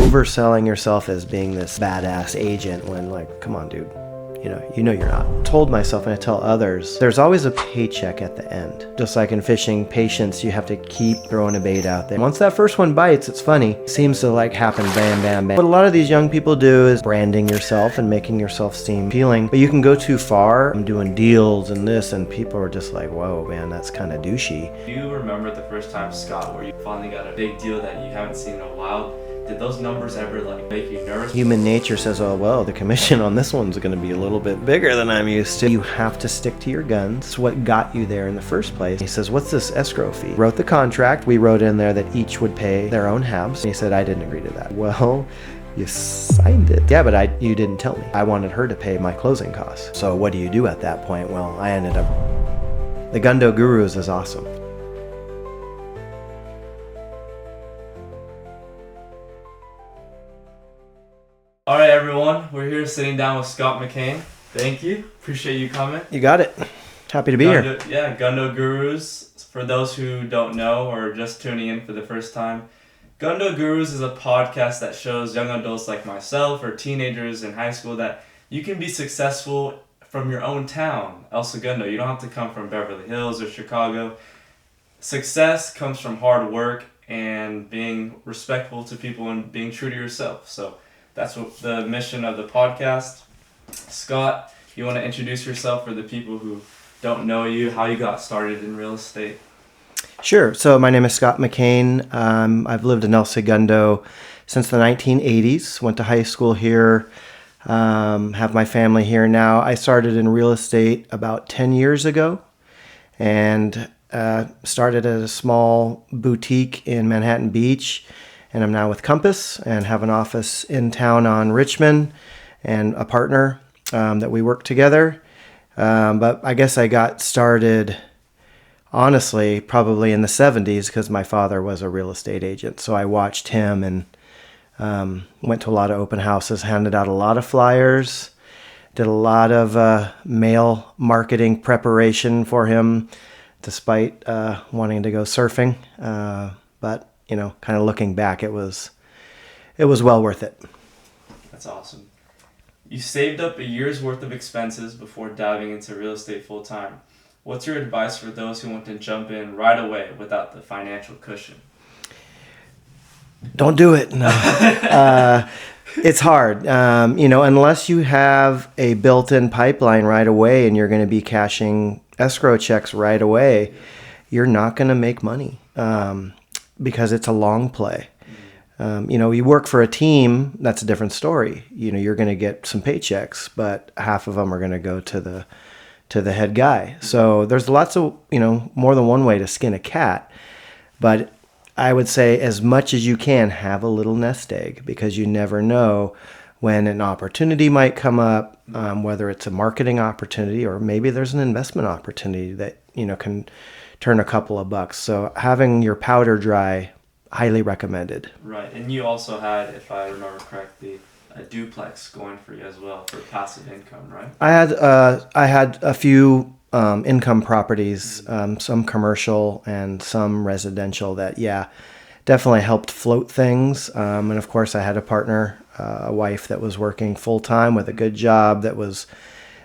overselling yourself as being this badass agent when, like, come on, dude. You know you're not. Told myself, and I tell others, there's always a paycheck at the end. Just like in fishing, patience, you have to keep throwing a bait out there. Once that first one bites, it's funny. It seems to like happen bam, bam, bam. What a lot of these young people do is branding yourself and making yourself seem appealing. But you can go too far. I'm doing deals and this, and people are just like, whoa, man, that's kind of douchey. Do you remember the first time, Scott, where you finally got a big deal that you haven't seen in a while? Did those numbers ever make you nervous? Human nature says, oh, well, the commission on this one's going to be a little bit bigger than I'm used to. You have to stick to your guns. It's what got you there in the first place. He says, what's this escrow fee? Wrote the contract. We wrote in there that each would pay their own halves. And he said, I didn't agree to that. Well, you signed it. Yeah, but you didn't tell me. I wanted her to pay my closing costs. So what do you do at that point? Well, I ended up... The Segundo Gurus is awesome. All right, everyone. We're here sitting down with Scott McCain. Thank you. Appreciate you coming. You got it. Happy to be here. Yeah, Segundo Gurus. For those who don't know or just tuning in for the first time, Segundo Gurus is a podcast that shows young adults like myself or teenagers in high school that you can be successful from your own town, El Segundo. You don't have to come from Beverly Hills or Chicago. Success comes from hard work and being respectful to people and being true to yourself. So that's what the mission of the podcast. Scott, you want to introduce yourself for the people who don't know you, how you got started in real estate? Sure. So my name is Scott McCain. I've lived in El Segundo since the 1980s. Went to high school here. Have my family here now. I started in real estate about 10 years ago and started at a small boutique in Manhattan Beach. And I'm now with Compass and have an office in town on Richmond and a partner that we work together. But I guess I got started, honestly, probably in the 70s because my father was a real estate agent. So I watched him and went to a lot of open houses, handed out a lot of flyers, did a lot of mail marketing preparation for him despite wanting to go surfing. But kind of looking back, it was well worth it. That's awesome. You saved up a year's worth of expenses before diving into real estate full time. What's your advice for those who want to jump in right away without the financial cushion? Don't do it. No. It's hard. Unless you have a built-in pipeline right away and you're going to be cashing escrow checks right away, you're not going to make money. Because it's a long play. You work for a team, that's a different story. You're going to get some paychecks, but half of them are going to go to the head guy. So there's lots of, more than one way to skin a cat. But I would say as much as you can, have a little nest egg because you never know when an opportunity might come up, whether it's a marketing opportunity or maybe there's an investment opportunity that, can turn a couple of bucks. So having your powder dry, highly recommended. Right. And you also had, if I remember correctly, a duplex going for you as well for passive income, right? I had a few income properties, some commercial and some residential that, definitely helped float things. And of course I had a partner, a wife that was working full time with a good job that was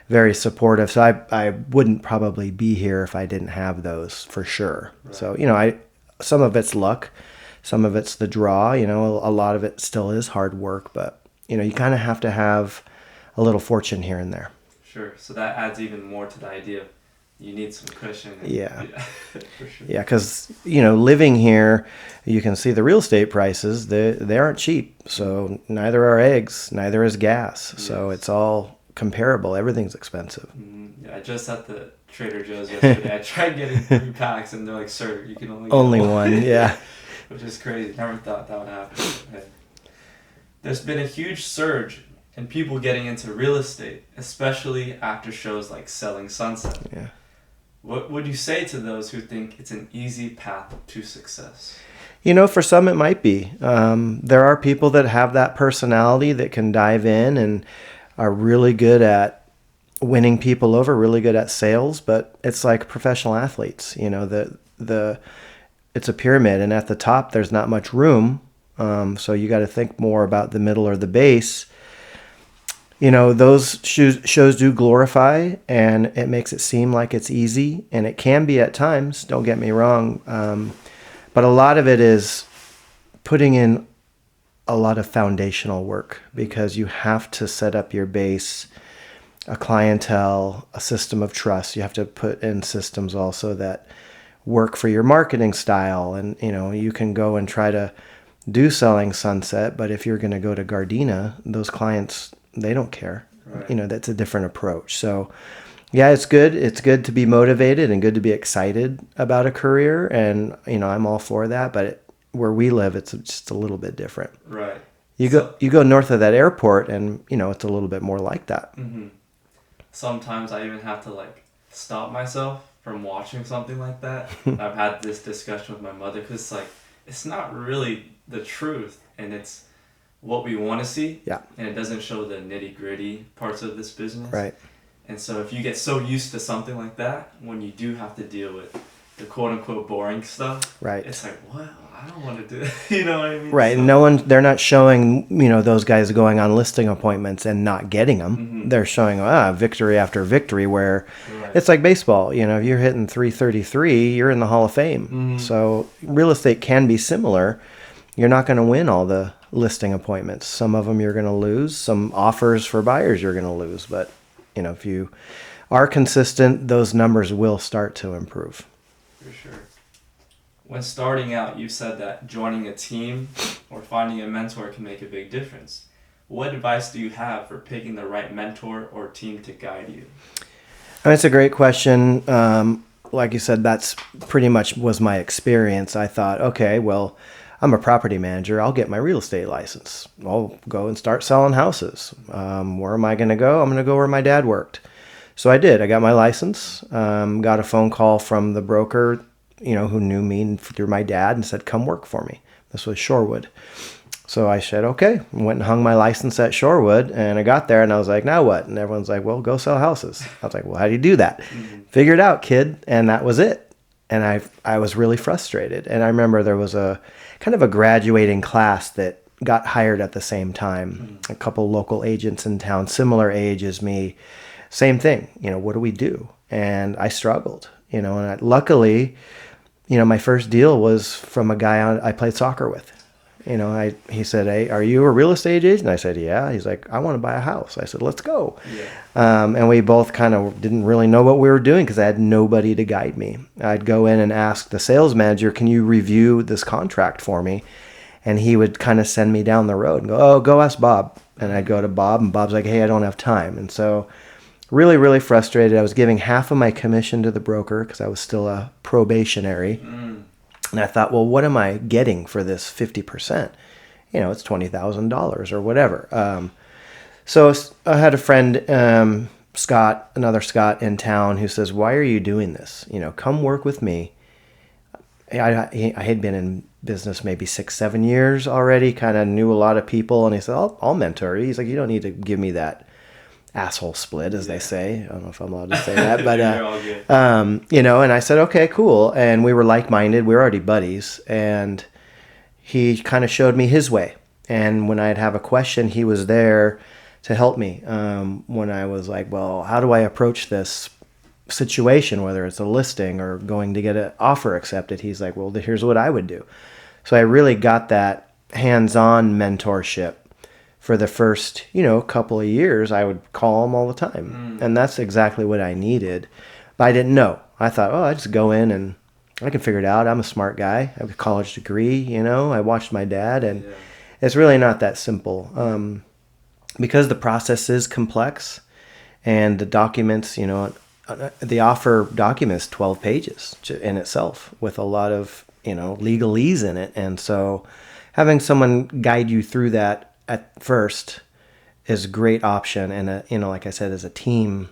very supportive. So I wouldn't probably be here if I didn't have those for sure. Right. So, some of it's luck, some of it's the draw, a lot of it still is hard work, but, you kind of have to have a little fortune here and there. Sure. So that adds even more to the idea of you need some cushion. Yeah. For sure. Yeah, because, living here, you can see the real estate prices, they aren't cheap. So neither are eggs, neither is gas. Yes. So it's all comparable. Everything's expensive. Yeah, I just at the Trader Joe's yesterday. I tried getting 3 packs and they're like, sir, you can only get one. Yeah. Which is crazy. Never thought that would happen. There's been a huge surge in people getting into real estate, especially after shows like Selling Sunset. Yeah. What would you say to those who think it's an easy path to success? For some it might be. There are people that have that personality that can dive in and are really good at winning people over, really good at sales, but it's like professional athletes. It's a pyramid, and at the top there's not much room So you got to think more about the middle or the base. Those shows do glorify, and it makes it seem like it's easy, and it can be at times, don't get me wrong. But a lot of it is putting in a lot of foundational work, because you have to set up your base, a clientele, a system of trust. You have to put in systems also that work for your marketing style. And, you can go and try to do Selling Sunset, but if you're going to go to Gardena, those clients, they don't care. Right. That's a different approach. So yeah, it's good. It's good to be motivated and good to be excited about a career. And, I'm all for that, but where we live, it's just a little bit different. Right. You go north of that airport, and it's a little bit more like that. Mm-hmm. Sometimes I even have to stop myself from watching something like that. I've had this discussion with my mother, because it's not really the truth, and it's what we want to see. Yeah. And it doesn't show the nitty gritty parts of this business. Right. And so if you get so used to something like that, when you do have to deal with the quote unquote boring stuff, right, it's well, I don't want to do it. You know what I mean? Right. So, and they're not showing, those guys going on listing appointments and not getting them. Mm-hmm. They're showing victory after victory, where right. It's like baseball. If you're hitting 333, you're in the Hall of Fame. Mm-hmm. So real estate can be similar. You're not going to win all the listing appointments. Some of them you're going to lose. Some offers for buyers you're going to lose. But, if you are consistent, those numbers will start to improve. For sure. When starting out, you said that joining a team or finding a mentor can make a big difference. What advice do you have for picking the right mentor or team to guide you? That's a great question. Like you said, that's pretty much was my experience. I thought, okay, well, I'm a property manager. I'll get my real estate license. I'll go and start selling houses. Where am I going to go? I'm going to go where my dad worked. So I did. I got my license, got a phone call from the broker, who knew me through my dad, and said, come work for me. This was Shorewood. So I said, okay. Went and hung my license at Shorewood, and I got there, and I was like, now what? And everyone's like, well, go sell houses. I was like, well, how do you do that? Mm-hmm. Figure it out, kid. And that was it. And I was really frustrated. And I remember there was a kind of a graduating class that got hired at the same time. Mm-hmm. A couple local agents in town, similar age as me. Same thing. What do we do? And I struggled, and luckily, my first deal was from a guy I played soccer with. He said, hey, are you a real estate agent? I said, yeah. He's like, I want to buy a house. I said, let's go. Yeah. And we both kind of didn't really know what we were doing, because I had nobody to guide me. I'd go in and ask the sales manager, can you review this contract for me? And he would kind of send me down the road and go, oh, go ask Bob. And I'd go to Bob, and Bob's like, hey, I don't have time. And so really, really frustrated. I was giving half of my commission to the broker because I was still a probationary. Mm. And I thought, well, what am I getting for this 50%? It's $20,000 or whatever. So I had a friend, Scott, another Scott in town, who says, why are you doing this? Come work with me. I had been in business maybe 6-7 years already, kind of knew a lot of people. And he said, I'll mentor you. He's like, you don't need to give me that asshole split, as they say. I don't know if I'm allowed to say that, but and I said, okay, cool. And we were like-minded. We were already buddies, and he kind of showed me his way. And when I'd have a question, he was there to help me. When I was like, well, how do I approach this situation, whether it's a listing or going to get an offer accepted? He's like, well, here's what I would do. So I really got that hands-on mentorship. For the first, couple of years, I would call him all the time. And that's exactly what I needed. But I didn't know. I thought, I just go in and I can figure it out. I'm a smart guy. I have a college degree, I watched my dad. And it's really not that simple. Because the process is complex, and the documents, the offer document is 12 pages in itself, with a lot of, legalese in it. And so having someone guide you through that at first is a great option. And, like I said, as a team,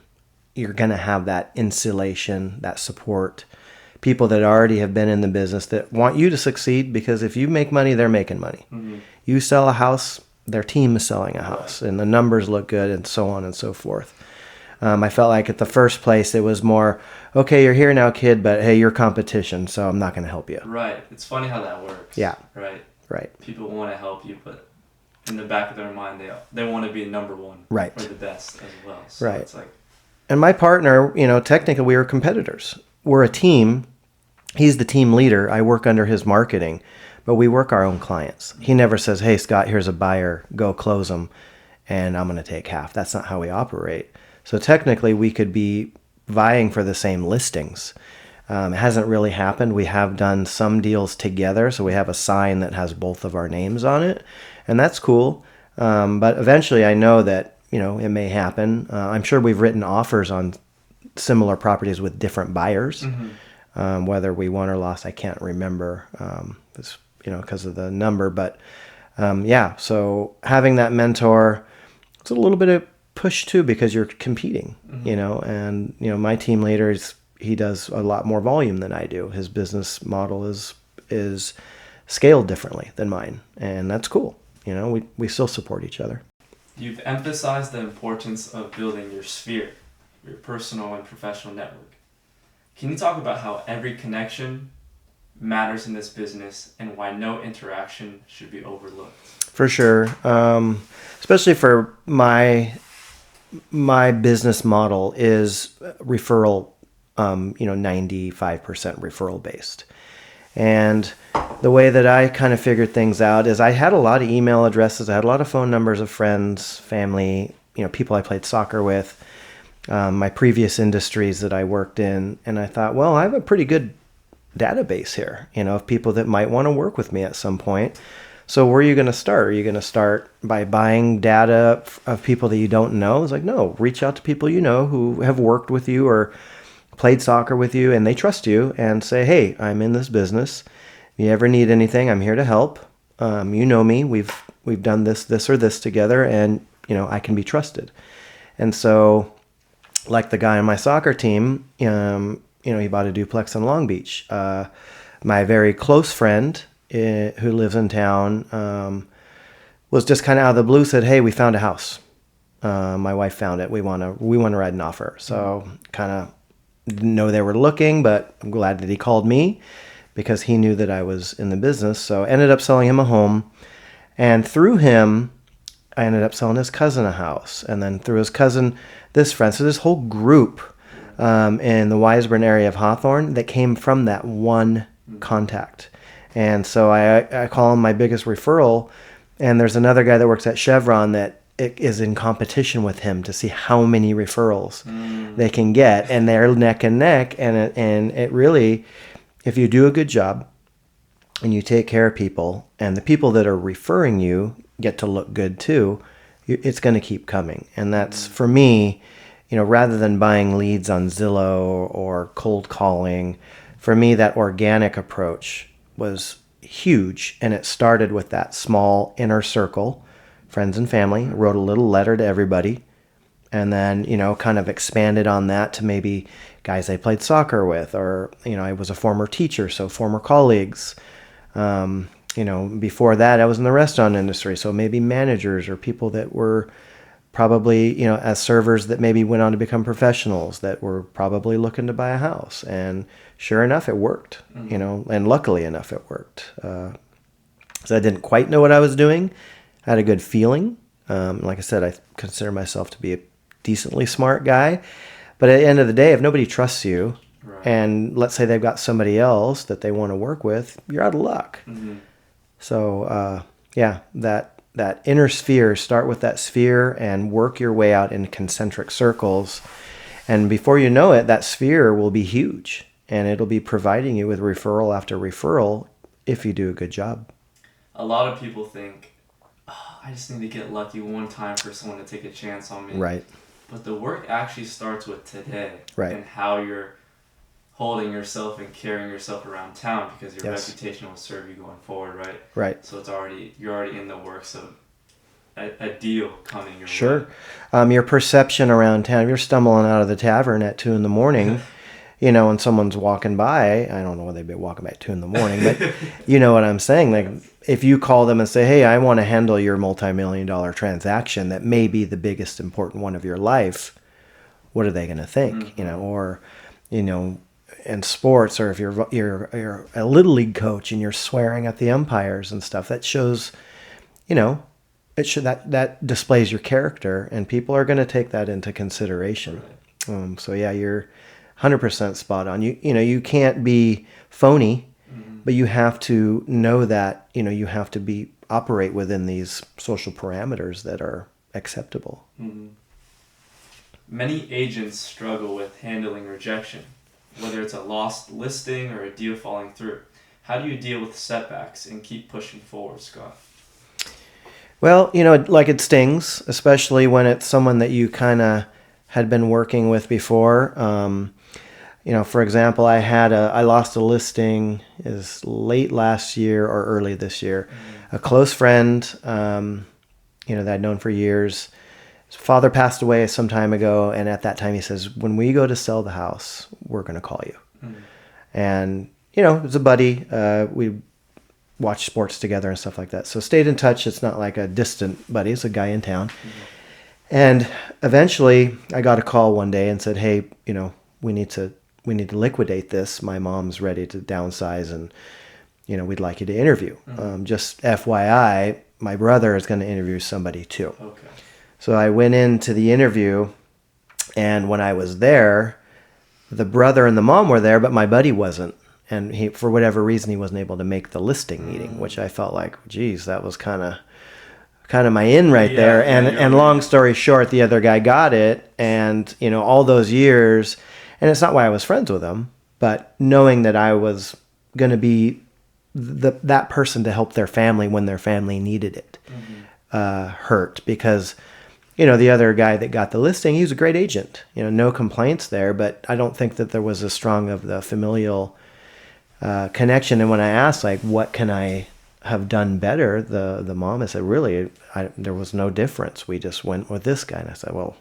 you're going to have that insulation, that support, people that already have been in the business that want you to succeed, because if you make money, they're making money. Mm-hmm. You sell a house, their team is selling a house, and the numbers look good, and so on and so forth. I felt like at the first place, it was more, okay, you're here now, kid, but hey, you're competition, so I'm not going to help you. Right. It's funny how that works. Yeah. Right. Right. People want to help you, but in the back of their mind, they want to be number one. Right. Or the best as well. So Right. it's like... And my partner, technically we were competitors. We're a team. He's the team leader. I work under his marketing, but we work our own clients. He never says, hey, Scott, here's a buyer. Go close them, and I'm going to take half. That's not how we operate. So technically we could be vying for the same listings. It hasn't really happened. We have done some deals together, so we have a sign that has both of our names on it, and that's cool. But eventually I know that, it may happen. I'm sure we've written offers on similar properties with different buyers. Whether we won or lost, I can't remember, because of the number. But so having that mentor, it's a little bit of push too, because you're competing, and my team leader he does a lot more volume than I do. His business model is scaled differently than mine, and that's cool. We still support each other. You've emphasized the importance of building your sphere, your personal and professional network. Can you talk about how every connection matters in this business and why no interaction should be overlooked? For sure. Especially for my business model is referral, 95% referral based. And the way that I kind of figured things out is I had a lot of email addresses. I had a lot of phone numbers of friends, family, people I played soccer with, my previous industries that I worked in. And I thought, well, I have a pretty good database here, of people that might want to work with me at some point. So where are you going to start? Are you going to start by buying data of people that you don't know? It's like, no, reach out to people who have worked with you or played soccer with you and they trust you, and say, hey, I'm in this business. If you ever need anything, I'm here to help. You know me. We've done this or this together, and I can be trusted. And so, like the guy on my soccer team, he bought a duplex in Long Beach. My very close friend who lives in town was just kind of out of the blue said, hey, we found a house. My wife found it. We want to write an offer. So kind of didn't know they were looking, but I'm glad that he called me because he knew that I was in the business. So I ended up selling him a home, and through him I ended up selling his cousin a house, and then through his cousin this friend. So this whole group in the Wiseburn area of Hawthorne that came from that one contact. And so I call him my biggest referral. And there's another guy that works at Chevron that is in competition with him to see how many referrals they can get. And they're neck and neck. And it really, if you do a good job and you take care of people, and the people that are referring you get to look good too, it's going to keep coming. And that's, for me, rather than buying leads on Zillow or cold calling, for me, that organic approach was huge. And it started with that small inner circle, friends and family. I wrote a little letter to everybody, and then, kind of expanded on that to maybe guys I played soccer with, or, I was a former teacher, so former colleagues. Before that I was in the restaurant industry, so maybe managers or people that were probably, as servers that maybe went on to become professionals that were probably looking to buy a house. And sure enough, it worked, and luckily enough, it worked. So I didn't quite know what I was doing. I had a good feeling. Like I said, I consider myself to be a decently smart guy. But at the end of the day, if nobody trusts you, right, and let's say they've got somebody else that they want to work with, you're out of luck. So, that inner sphere, start with that sphere and work your way out in concentric circles. And before you know it, that sphere will be huge, and it'll be providing you with referral after referral if you do a good job. A lot of people think, I just need to get lucky one time for someone to take a chance on me. Right. But the work actually starts with today. Right. And how you're holding yourself and carrying yourself around town, because your Yes. reputation will serve you going forward, right? Right. So you're already in the works of a deal coming your way. Sure. Your perception around town, if you're stumbling out of the tavern at 2 a.m, and someone's walking by, I don't know whether they'd be walking by at 2 a.m, but you know what I'm saying? Like, if you call them and say, hey, I want to handle your multi-million-dollar transaction that may be the biggest important one of your life, what are they going to think? in sports, or if you're a little league coach and you're swearing at the umpires and stuff, that shows, that displays your character, and people are going to take that into consideration. So yeah, you're 100% spot on. You can't be phony, but you have to know that you have to operate within these social parameters that are acceptable. Mm-hmm. Many agents struggle with handling rejection, whether it's a lost listing or a deal falling through. How do you deal with setbacks and keep pushing forward, Scott? Well, like it stings, especially when it's someone that you kind of had been working with before. For example, I lost a listing is late last year or early this year. Mm-hmm. A close friend, that I'd known for years. His father passed away some time ago, and at that time he says, "When we go to sell the house, we're going to call you." Mm-hmm. And it was a buddy. We watched sports together and stuff like that. So stayed in touch. It's not like a distant buddy. It's a guy in town. Mm-hmm. And eventually I got a call one day and said, "Hey, we need to liquidate this. My mom's ready to downsize, and we'd like you to interview." Mm-hmm. Just FYI, my brother is going to interview somebody too. Okay. So I went into the interview, and when I was there, the brother and the mom were there, but my buddy wasn't. And he, for whatever reason, he wasn't able to make the listing meeting, which I felt like, geez, that was kind of my in right there. And long story short, the other guy got it. And, all those years, and it's not why I was friends with him, but knowing that I was going to be that person to help their family when their family needed it, hurt. Because, the other guy that got the listing, he was a great agent. No complaints there, but I don't think that there was as strong of the familial connection. And when I asked, like, what can I have done better, the mom said, really, there was no difference. We just went with this guy. And I said, well,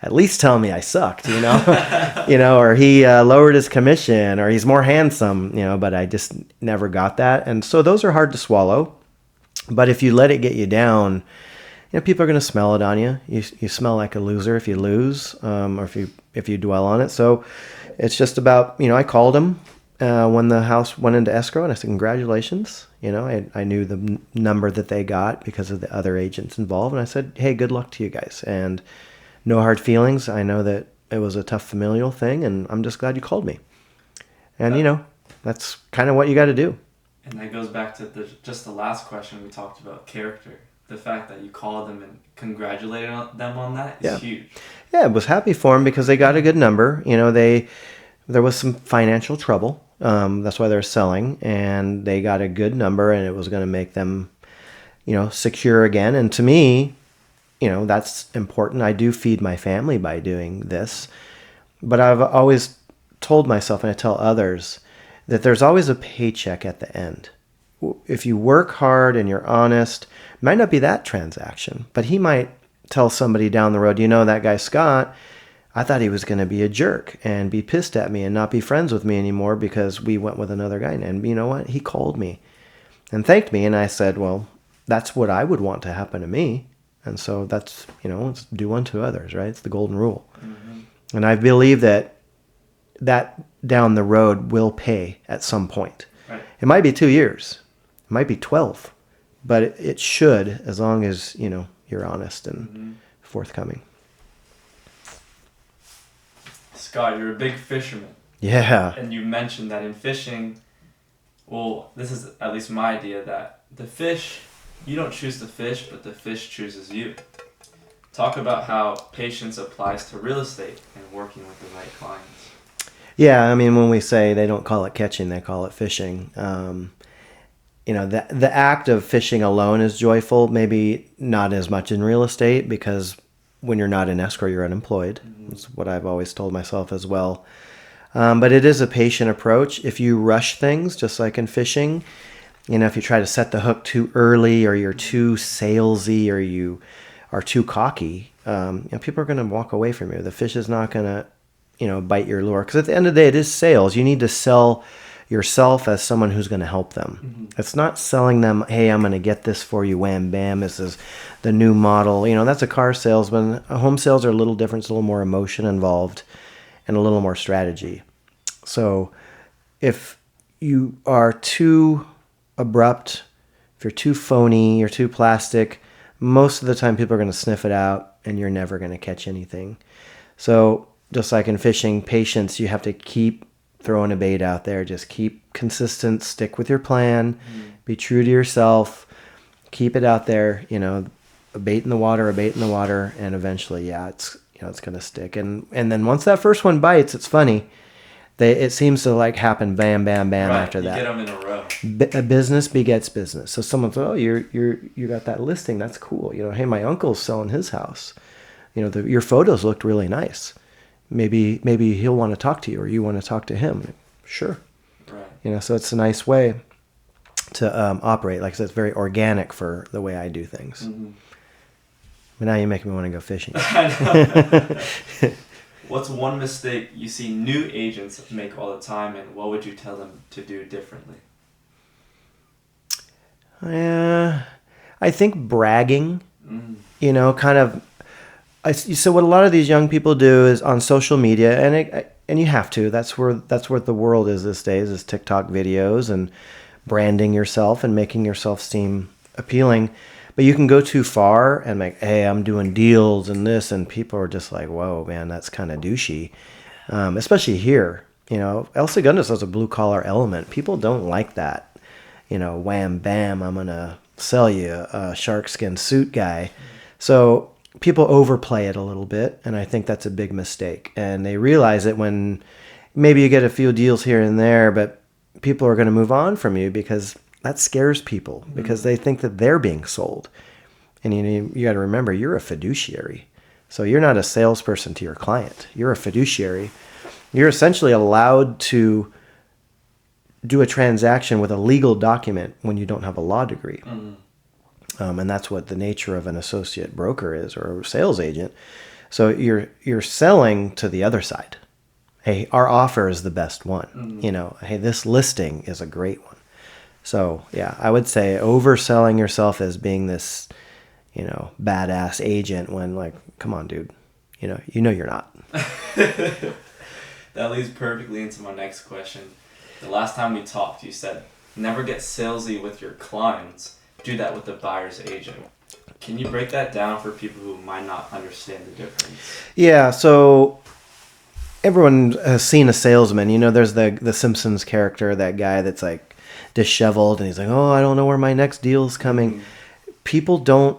at least tell me I sucked, or he lowered his commission, or he's more handsome, but I just never got that. And so those are hard to swallow. But if you let it get you down, people are going to smell it on you. You smell like a loser if you lose, or if you dwell on it. So it's just about, I called him when the house went into escrow, and I said, congratulations. I knew the number that they got because of the other agents involved. And I said, hey, good luck to you guys. And no hard feelings. I know that it was a tough familial thing, and I'm just glad you called me. And, that's kind of what you got to do. And that goes back to just the last question we talked about, character. The fact that you called them and congratulated them on that is huge. Yeah, I was happy for them because they got a good number. There was some financial trouble. That's why they're selling, and they got a good number, and it was going to make them, secure again. And to me, that's important. I do feed my family by doing this, but I've always told myself, and I tell others, that there's always a paycheck at the end. If you work hard and you're honest, it might not be that transaction, but he might tell somebody down the road, that guy Scott, I thought he was going to be a jerk and be pissed at me and not be friends with me anymore because we went with another guy. And you know what? He called me and thanked me. And I said, well, that's what I would want to happen to me. And so that's, it's do unto others, right? It's the golden rule. Mm-hmm. And I believe that down the road will pay at some point. Right. It might be 2 years. It might be 12. But it should, as long as, you're honest and forthcoming. Scott, you're a big fisherman. Yeah. And you mentioned that in fishing, well, this is at least my idea, that the fish, you don't choose the fish, but the fish chooses you. Talk about how patience applies to real estate and working with the right clients. Yeah, I mean, when we say they don't call it catching, they call it fishing. The act of fishing alone is joyful, maybe not as much in real estate, because when you're not in escrow, you're unemployed. Mm-hmm. That's what I've always told myself as well. But it is a patient approach. If you rush things, just like in fishing, if you try to set the hook too early, or you're too salesy, or you are too cocky, people are going to walk away from you. The fish is not going to, bite your lure. Because at the end of the day, it is sales. You need to sell yourself as someone who's going to help them. Mm-hmm. It's not selling them, hey, I'm going to get this for you, wham, bam, this is the new model. That's a car salesman. Home sales are a little different. It's a little more emotion involved and a little more strategy. So if you are too abrupt, if you're too phony, you're too plastic, most of the time people are going to sniff it out and you're never going to catch anything. So just like in fishing, patience, you have to keep throwing a bait out there. Just keep consistent, stick with your plan, be true to yourself, keep it out there, a bait in the water, and eventually, it's going to stick. And then once that first one bites, it's funny. It seems to like happen bam, bam, bam after that. You get them in a row. A business begets business. So someone says, "Oh, you got that listing. That's cool. Hey, my uncle's selling his house. Your photos looked really nice. Maybe he'll want to talk to you, or you want to talk to him." Sure. Right. So it's a nice way to operate. Like I said, it's very organic for the way I do things. Mm-hmm. But now you make me want to go fishing. I know. What's one mistake you see new agents make all the time, and what would you tell them to do differently? I think bragging, kind of. So what a lot of these young people do is on social media, and you have to. That's where the world is these days, is TikTok videos and branding yourself and making yourself seem appealing. But you can go too far and like, hey, I'm doing deals and this, and people are just like, whoa, man, that's kind of douchey. Especially here, El Segundo has a blue collar element. People don't like that. Wham, bam, I'm gonna sell you a shark skin suit guy. So people overplay it a little bit, and I think that's a big mistake. And they realize it when maybe you get a few deals here and there, but people are going to move on from you because that scares people, because they think that they're being sold. And you got to remember, you're a fiduciary. So you're not a salesperson to your client. You're a fiduciary. You're essentially allowed to do a transaction with a legal document when you don't have a law degree. And that's what the nature of an associate broker is, or a sales agent. So you're selling to the other side. Hey, our offer is the best one. Hey, this listing is a great one. So yeah, I would say overselling yourself as being this, badass agent when, like, come on, dude, you're not. That leads perfectly into my next question. The last time we talked, you said never get salesy with your clients. Do that with the buyer's agent. Can you break that down for people who might not understand the difference? Yeah, so everyone has seen a salesman. There's the Simpsons character, that guy that's like disheveled, and he's like, oh, I don't know where my next deal's coming. People don't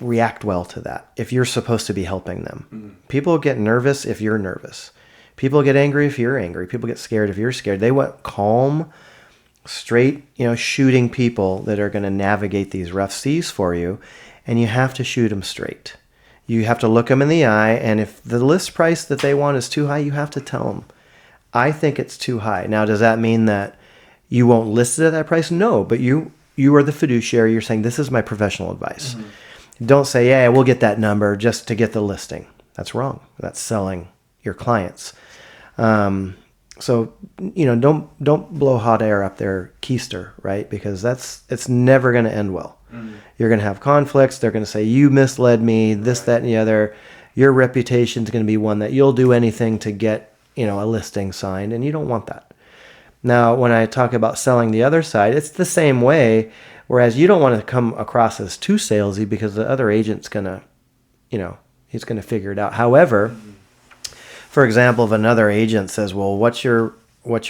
react well to that if you're supposed to be helping them. People get nervous if you're nervous. People get angry if you're angry. People get scared if you're scared. They want calm, straight, shooting people that are going to navigate these rough seas for you, and you have to shoot them straight. You have to look them in the eye, and if the list price that they want is too high, you have to tell them, I think it's too high. Now, does that mean that you won't list it at that price? No, but you are the fiduciary. You're saying, this is my professional advice. Don't say, yeah, we'll get that number just to get the listing. That's wrong. That's selling your clients. So, don't blow hot air up their keister, right? Because it's never going to end well. You're going to have conflicts. They're going to say, you misled me, this, that, and the other. Your reputation's going to be one that you'll do anything to get, a listing signed, and you don't want that. Now, when I talk about selling the other side, it's the same way, whereas you don't want to come across as too salesy, because the other agent's going to, he's going to figure it out. However, for example, if another agent says, well, what's your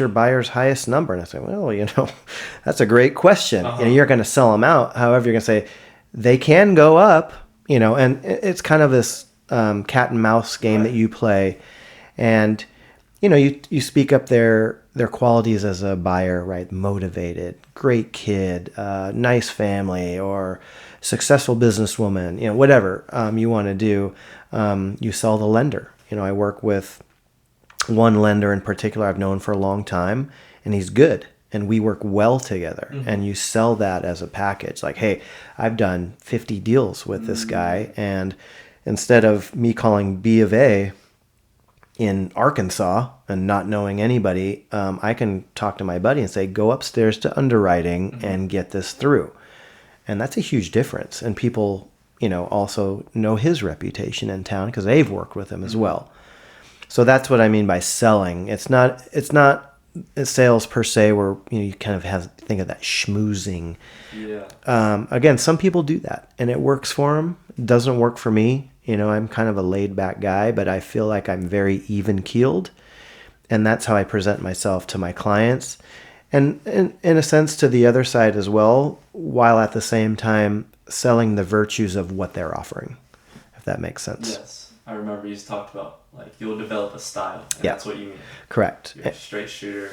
buyer's highest number? And I say, well, that's a great question. You're going to sell them out. However, you're going to say they can go up, and it's kind of this cat and mouse game that you play. And, you speak up their qualities as a buyer, right? Motivated, great kid, nice family, or successful businesswoman, whatever you want to do. You sell the lender. I work with one lender in particular I've known for a long time, and he's good, and we work well together. And you sell that as a package. Like, hey, I've done 50 deals with this guy, and instead of me calling B of A in Arkansas and not knowing anybody, I can talk to my buddy and say, go upstairs to underwriting and get this through. And that's a huge difference. And people, also know his reputation in town because they've worked with him as well. So that's what I mean by selling. It's not sales per se, where you kind of think of that schmoozing. Yeah. Again, some people do that, and it works for them. It doesn't work for me. I'm kind of a laid back guy, but I feel like I'm very even keeled, and that's how I present myself to my clients, and in a sense to the other side as well, while at the same time selling the virtues of what they're offering, if that makes sense. Yes. I remember you talked about, like, you'll develop a style, and Yeah. that's what you mean. Correct. You're a straight shooter,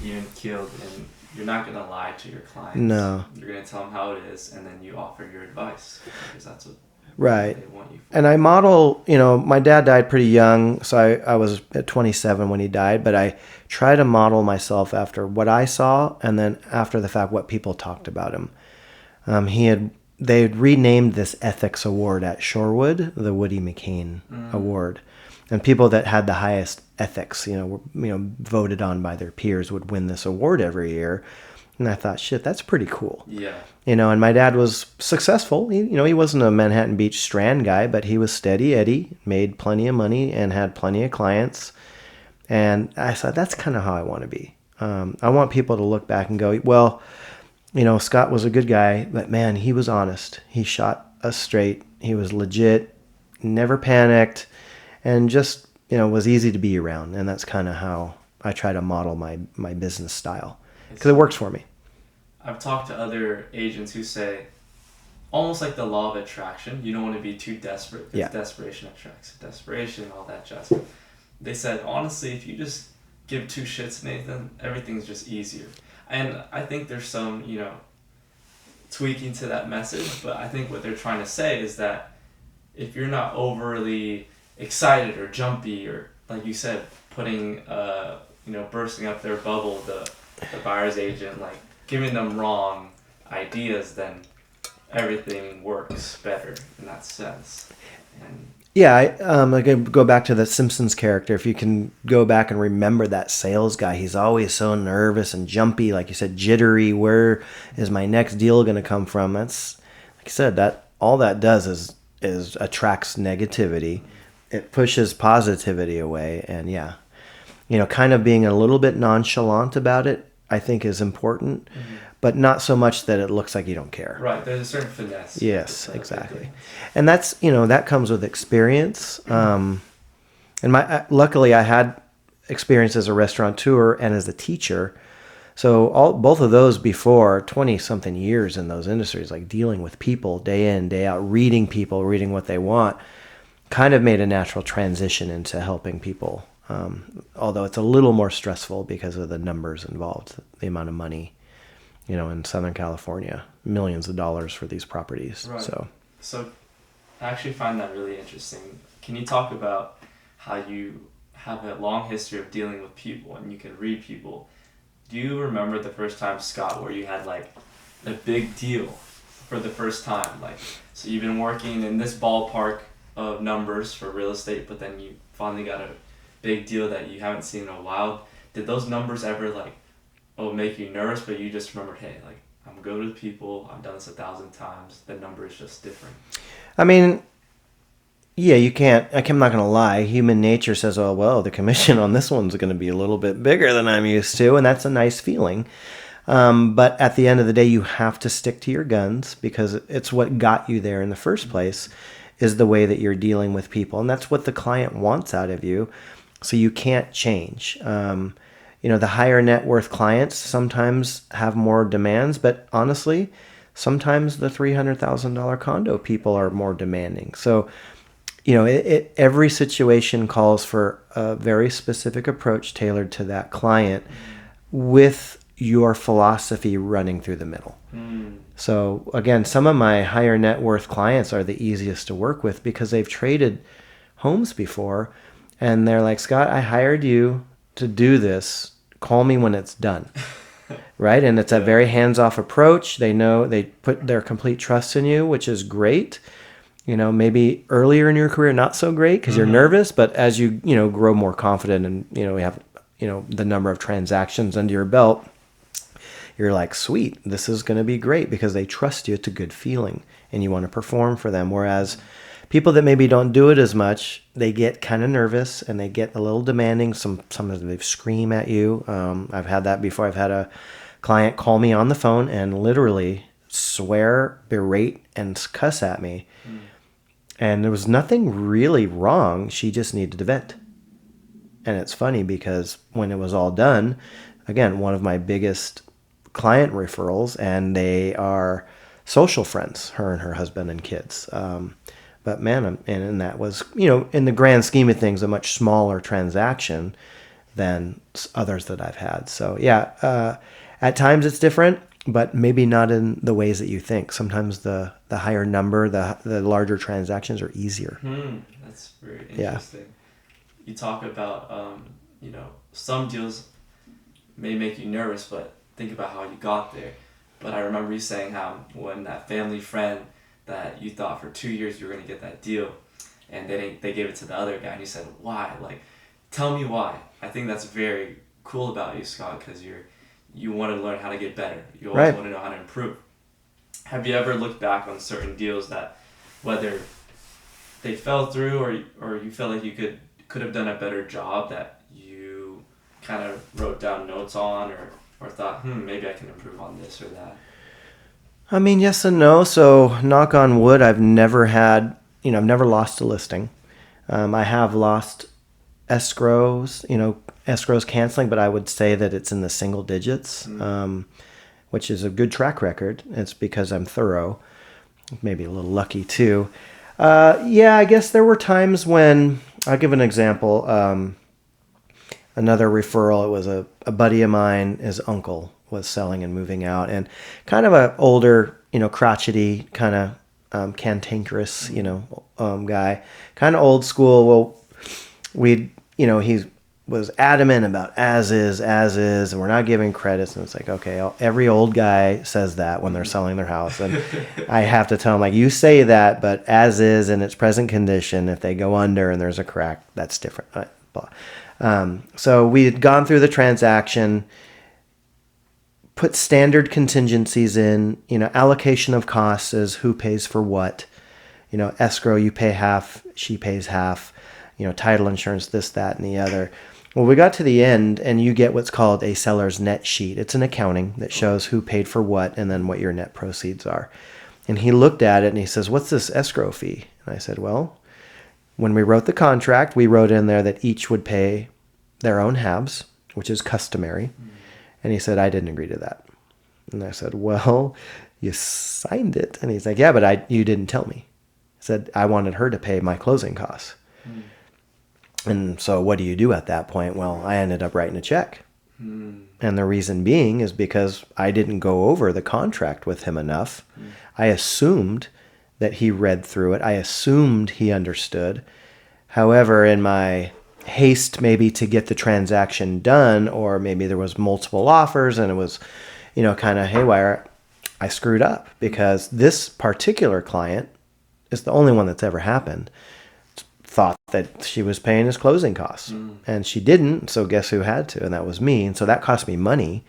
even keeled, and you're not going to lie to your clients. No. You're going to tell them how it is, and then you offer your advice, because that's what Right. they want you for. And I model, my dad died pretty young, so I was at 27 when he died, but I try to model myself after what I saw, and then after the fact, what people talked about him. They had renamed this ethics award at Shorewood, the Woody McCain Award. And people that had the highest ethics, were, voted on by their peers, would win this award every year. And I thought, shit, that's pretty cool. Yeah. And my dad was successful. He wasn't a Manhattan Beach Strand guy, but he was steady Eddie, made plenty of money and had plenty of clients. And I thought, that's kind of how I want to be. I want people to look back and go, well, Scott was a good guy, but man, he was honest. He shot us straight. He was legit, never panicked, and just, was easy to be around. And that's kind of how I try to model my business style, because it works for me. I've talked to other agents who say, almost like the law of attraction, you don't want to be too desperate, because desperation attracts desperation, all that jazz. They said, honestly, if you just give two shits, Nathan, everything's just easier. And I think there's some, tweaking to that message, but I think what they're trying to say is that if you're not overly excited or jumpy, or, like you said, putting, bursting up their bubble, the buyer's agent, like giving them wrong ideas, then everything works better in that sense. And yeah, I go back to the Simpsons character. If you can go back and remember that sales guy, he's always so nervous and jumpy, like you said, jittery. Where is my next deal going to come from? That's, like I said, that all that does is attracts negativity. It pushes positivity away, and kind of being a little bit nonchalant about it, I think, is important, but not so much that it looks like you don't care. Right, there's a certain finesse. Yes, exactly. And that's, that comes with experience. And luckily I had experience as a restaurateur and as a teacher. So both of those before 20 something years in those industries, like dealing with people day in, day out, reading people, reading what they want, kind of made a natural transition into helping people. Although it's a little more stressful because of the numbers involved, the amount of money, in Southern California, millions of dollars for these properties. Right. So I actually find that really interesting. Can you talk about how you have a long history of dealing with people and you can read people? Do you remember the first time, Scott, where you had like a big deal for the first time? Like, so you've been working in this ballpark of numbers for real estate, but then you finally got a big deal that you haven't seen in a while. Did those numbers ever make you nervous, but you just remembered, hey, like, I'm good with people, I've done this 1,000 times, the number is just different? I mean, yeah, I'm not going to lie. Human nature says, oh, well, the commission on this one's going to be a little bit bigger than I'm used to, and that's a nice feeling. But at the end of the day, you have to stick to your guns, because it's what got you there in the first place, is the way that you're dealing with people. And that's what the client wants out of you. So you can't change. The higher net worth clients sometimes have more demands, but honestly, sometimes the $300,000 condo people are more demanding. So, every situation calls for a very specific approach tailored to that client, with your philosophy running through the middle. So again, some of my higher net worth clients are the easiest to work with because they've traded homes before, and they're like, Scott, I hired you to do this. Call me when it's done. Right? And it's a very hands-off approach. They know, they put their complete trust in you, which is great. Maybe earlier in your career, not so great because you're nervous, but as you, grow more confident and, we have, the number of transactions under your belt, you're like, sweet, this is going to be great because they trust you. It's a good feeling and you want to perform for them. Whereas people that maybe don't do it as much, they get kind of nervous and they get a little demanding. Sometimes they scream at you. I've had that before. I've had a client call me on the phone and literally swear, berate, and cuss at me. And there was nothing really wrong. She just needed to vent. And it's funny because when it was all done, again, one of my biggest client referrals, and they are social friends, her and her husband and kids. But man, and that was, in the grand scheme of things, a much smaller transaction than others that I've had. So yeah, at times it's different, but maybe not in the ways that you think. Sometimes the higher number, the larger transactions are easier. That's very interesting. Yeah. You talk about, some deals may make you nervous, but think about how you got there. But I remember you saying how when that family friend that you thought for 2 years you were going to get that deal, and they gave it to the other guy, and you said, why? Like, tell me why. I think that's very cool about you, Scott, because you want to learn how to get better. You always want to know how to improve. Have you ever looked back on certain deals that, whether they fell through or you felt like you could have done a better job, that you kind of wrote down notes on or thought, maybe I can improve on this or that? I mean, yes and no. So knock on wood, I've never lost a listing. I have lost escrows, escrows canceling, but I would say that it's in the single digits, which is a good track record. It's because I'm thorough, maybe a little lucky too. I guess there were times when, I'll give an example. Another referral, it was a buddy of mine, his uncle was selling and moving out, and kind of a older, crotchety, kind of cantankerous, guy, kind of old school. Well, he was adamant about as is, and we're not giving credits. And it's like, okay, every old guy says that when they're selling their house. And I have to tell them, like, you say that, but as is in its present condition, if they go under and there's a crack, that's different. So we had gone through the transaction, put standard contingencies in, allocation of costs is who pays for what, escrow, you pay half, she pays half, title insurance, this, that, and the other. Well, we got to the end, and you get what's called a seller's net sheet. It's an accounting that shows who paid for what and then what your net proceeds are. And he looked at it, and he says, what's this escrow fee? And I said, well, when we wrote the contract, we wrote in there that each would pay their own halves, which is customary. And he said, I didn't agree to that. And I said, well, you signed it. And he's like, yeah, but you didn't tell me. I said, I wanted her to pay my closing costs. And so what do you do at that point? Well, I ended up writing a check. And the reason being is because I didn't go over the contract with him enough. I assumed that he read through it. I assumed he understood. However, in my haste maybe to get the transaction done, or maybe there was multiple offers and it was, kind of haywire, I screwed up, because this particular client is the only one that's ever happened. Thought that she was paying his closing costs, and she didn't. So guess who had to? And that was me. And so that cost me money.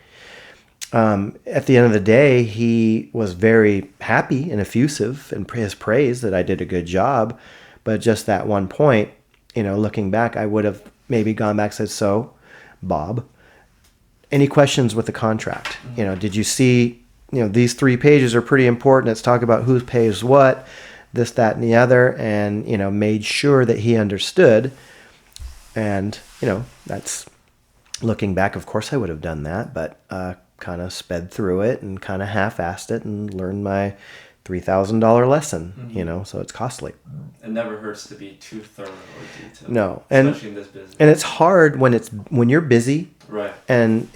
At the end of the day, he was very happy and effusive in his praise that I did a good job. But just that one point, looking back, I would have maybe gone back and said, so, Bob, any questions with the contract? Did you see, these 3 pages are pretty important. Let's talk about who pays what, this, that, and the other, and, made sure that he understood. And, that's, looking back, of course I would have done that, but kind of sped through it and kind of half-assed it and learned my $3,000 lesson, so it's costly. It never hurts to be too thorough or detailed. No, especially in this business. And it's hard when you're busy, right? And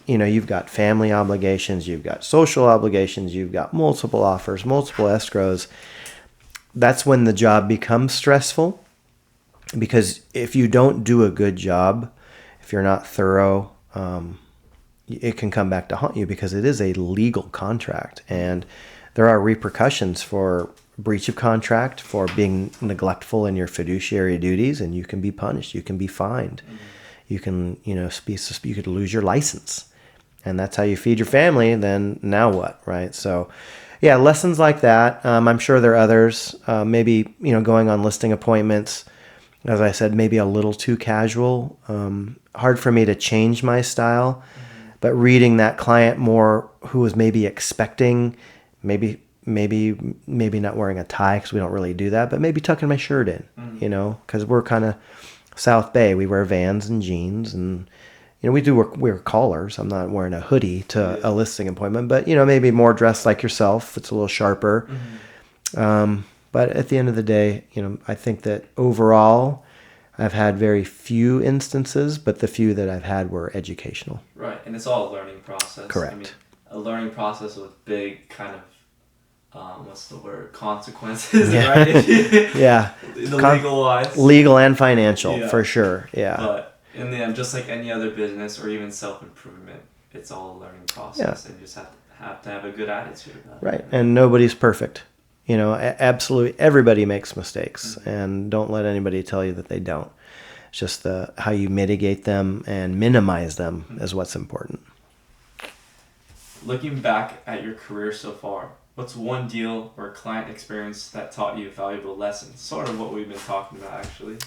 you've got family obligations, you've got social obligations, you've got multiple offers, multiple escrows. That's when the job becomes stressful, because if you don't do a good job, if you're not thorough, it can come back to haunt you, because it is a legal contract, and there are repercussions for breach of contract, for being neglectful in your fiduciary duties, and you can be punished. You can be fined. You can, you could lose your license, and that's how you feed your family. Then now what, right? So Yeah, lessons like that. I'm sure there are others. Maybe, going on listing appointments, as I said, maybe a little too casual. Hard for me to change my style, but reading that client more who was maybe expecting, maybe not wearing a tie because we don't really do that, but maybe tucking my shirt in, because we're kind of South Bay. We wear Vans and jeans, and we do wear collars. I'm not wearing a hoodie to a listing appointment, but maybe more dressed like yourself. It's a little sharper. But at the end of the day, I think that overall, I've had very few instances, but the few that I've had were educational. Right, and it's all a learning process. Correct. I mean, a learning process with big kind of what's the word? Consequences, Yeah. right? Yeah. The legal wise. Legal and financial, for sure. Yeah. But in the end, just like any other business or even self-improvement, it's all a learning process, and you just have to have a good attitude about it. Right, and nobody's perfect. Absolutely everybody makes mistakes, and don't let anybody tell you that they don't. It's just how you mitigate them and minimize them is what's important. Looking back at your career so far, what's one deal or client experience that taught you valuable lessons? Sort of what we've been talking about, actually.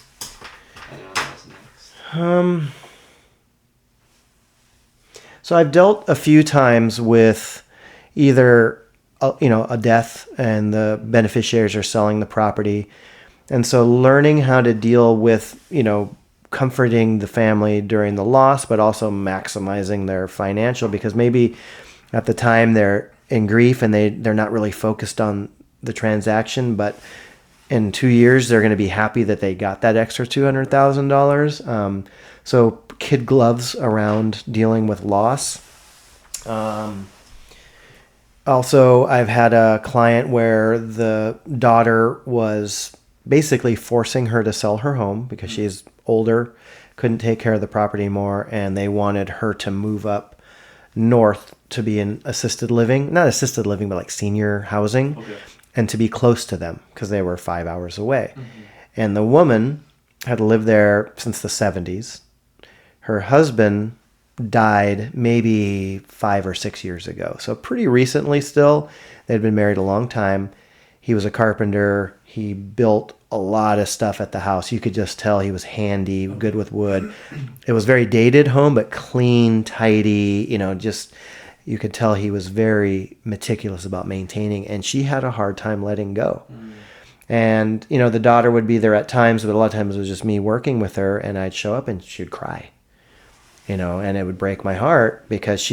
I don't know what's next. So I've dealt a few times with either a death and the beneficiaries are selling the property, and so learning how to deal with comforting the family during the loss, but also maximizing their financial, because maybe at the time they're in grief and they're not really focused on the transaction, but in 2 years they're going to be happy that they got that extra $200,000. So kid gloves around dealing with loss. Also, I've had a client where the daughter was basically forcing her to sell her home because she's older, couldn't take care of the property anymore, and they wanted her to move up north to be in assisted living, not assisted living, but like senior housing, and to be close to them because they were 5 hours away. And the woman had lived there since the 70s. Her husband died maybe 5 or 6 years ago. So pretty recently still. They'd been married a long time. He was a carpenter. He built a lot of stuff at the house. You could just tell he was handy, good with wood. It was very dated home, but clean, tidy, just you could tell he was very meticulous about maintaining, and she had a hard time letting go. And, the daughter would be there at times, but a lot of times it was just me working with her, and I'd show up and she'd cry. And it would break my heart because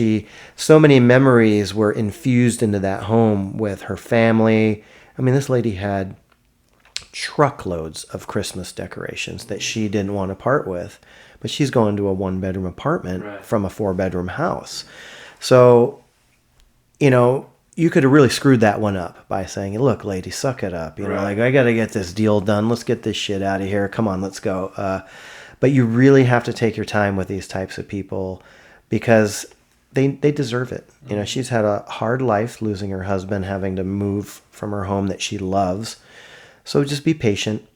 so many memories were infused into that home with her family. I mean, this lady had truckloads of Christmas decorations that she didn't want to part with, but she's going to a 1-bedroom apartment from a 4-bedroom house. So, you could have really screwed that one up by saying, look, lady, suck it up. Like, I got to get this deal done. Let's get this shit out of here. Come on, let's go. But you really have to take your time with these types of people because they deserve it. She's had a hard life losing her husband, having to move from her home that she loves. So just be patient.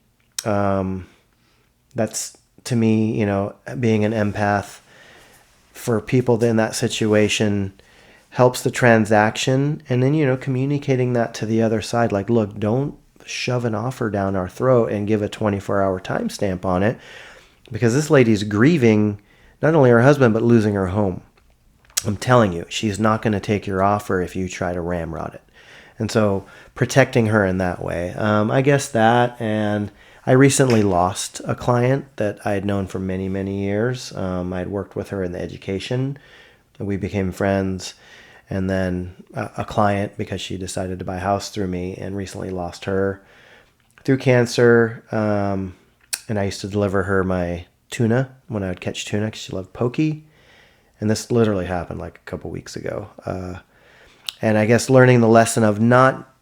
That's, to me, being an empath for people in that situation helps the transaction. And then, communicating that to the other side, like, look, don't shove an offer down our throat and give a 24-hour timestamp on it. Because this lady's grieving not only her husband, but losing her home. I'm telling you, she's not going to take your offer if you try to ramrod it. And so protecting her in that way. I guess that, and I recently lost a client that I had known for many, many years. I had worked with her in the education. We became friends. And then a client, because she decided to buy a house through me, and recently lost her through cancer. And I used to deliver her my tuna when I would catch tuna because she loved poke. And this literally happened like a couple weeks ago. And I guess learning the lesson of not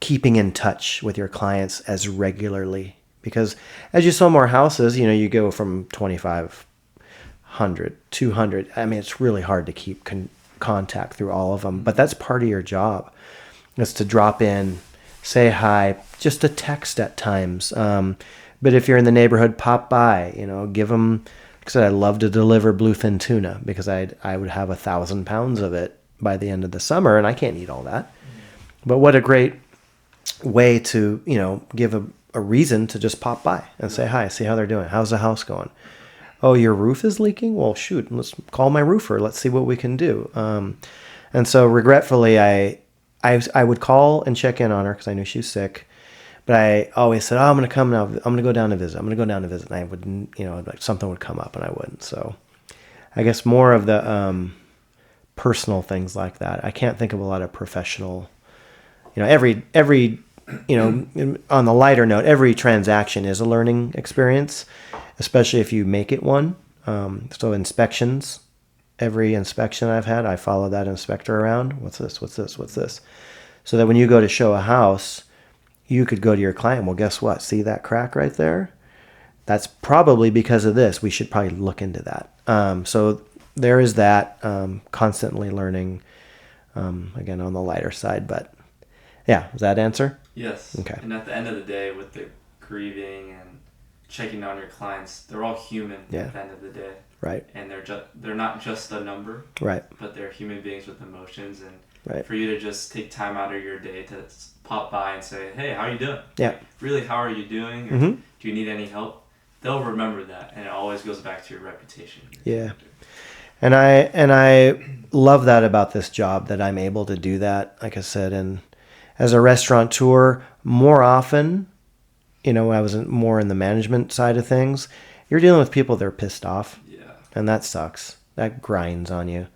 keeping in touch with your clients as regularly. Because as you sell more houses, you go from 2,500, 200. I mean, it's really hard to keep contact through all of them. But that's part of your job. It's to drop in, say hi, just a text at times. But if you're in the neighborhood, pop by, give them, like I said, I love to deliver bluefin tuna because I would have 1,000 pounds of it by the end of the summer, and I can't eat all that. But what a great way to, give a reason to just pop by and say hi, see how they're doing. How's the house going? Oh, your roof is leaking? Well, shoot, let's call my roofer. Let's see what we can do. And so regretfully, I would call and check in on her because I knew she was sick. But I always said, I'm going to come now. I'm going to go down to visit. I'm going to go down to visit. And I wouldn't, like something would come up and I wouldn't. So I guess more of the personal things like that. I can't think of a lot of professional, every on the lighter note, every transaction is a learning experience, especially if you make it one. So inspections, every inspection I've had, I follow that inspector around. What's this? What's this? What's this? So that when you go to show a house, you could go to your client. Well, guess what? See that crack right there? That's probably because of this. We should probably look into that. So there is that, constantly learning, again, on the lighter side. But yeah, does that answer? Yes. Okay. And at the end of the day, with the grieving and checking on your clients, they're all human at the end of the day. Right. And they're not just a number. Right. But they're human beings with emotions. And right. for you to just take time out of your day to pop by and say, hey, how are you doing? Yeah. Like, really, how are you doing? Or Mm-hmm. do you need any help? They'll remember that, and it always goes back to your reputation. Yeah. And I love that about this job, that I'm able to do that, like I said, and as a restaurateur, more often, when I was more in the management side of things, you're dealing with people that are pissed off. Yeah. And that sucks. That grinds on you.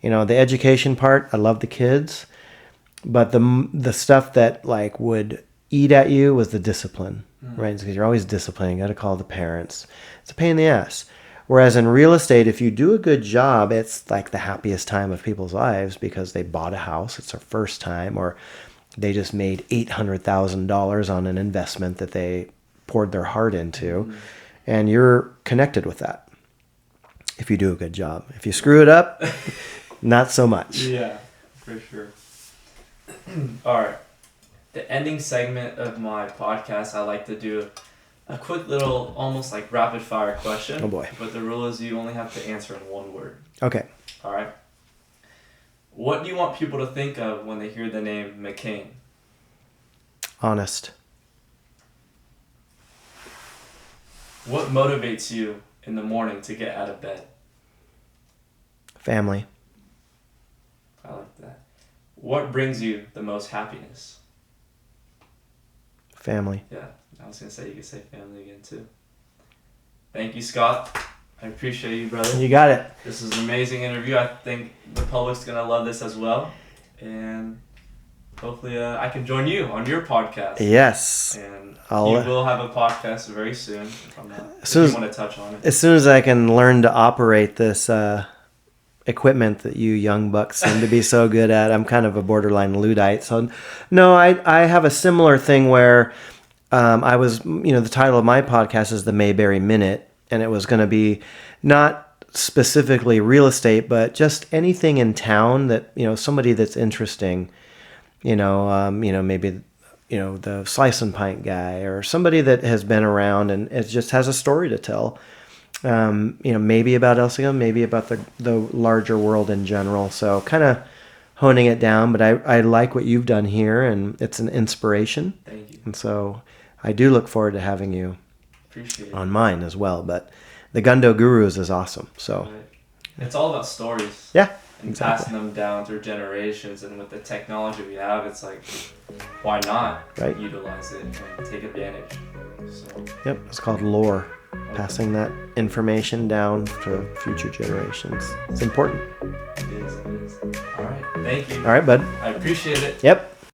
The education part, I love the kids, but the stuff that like would eat at you was the discipline, right? Because you're always disciplining. You got to call the parents. It's a pain in the ass. Whereas in real estate, if you do a good job, it's like the happiest time of people's lives because they bought a house. It's their first time, or they just made $800,000 on an investment that they poured their heart into, and you're connected with that if you do a good job. If you screw it up, not so much. Yeah, for sure. All right. The ending segment of my podcast, I like to do a quick little, almost like rapid fire question. Oh boy. But the rule is you only have to answer in one word. Okay. All right. What do you want people to think of when they hear the name McCain? Honest. What motivates you in the morning to get out of bed? Family. I like that. What brings you the most happiness? Family. Yeah, I was going to say you could say family again too. Thank you, Scott. I appreciate you, brother. You got it. This is an amazing interview. I think the public's going to love this as well. And hopefully I can join you on your podcast. Yes. And I'll, you will have a podcast very soon, if I'm not, if you want to touch on it. As soon as I can learn to operate this equipment that you young bucks seem to be so good at, I'm kind of a borderline Luddite. So, no, I have a similar thing where I was, the title of my podcast is the Mayberry Minute, and it was going to be not specifically real estate, but just anything in town that, somebody that's interesting, maybe, the slice and pint guy or somebody that has been around and it just has a story to tell. Maybe about Elsingham, maybe about the larger world in general. So kind of honing it down, but I like what you've done here, and it's an inspiration. Thank you. And so I do look forward to having you Appreciate it. on mine as well. But the Gundo Gurus is awesome. So right. It's all about stories. Yeah, and exactly. passing them down through generations. And with the technology we have, it's like, why not utilize it and take advantage? So. Yep, it's called lore. Passing that information down to future generations. It's important. It is. All right. Thank you. All right, bud. I appreciate it. Yep.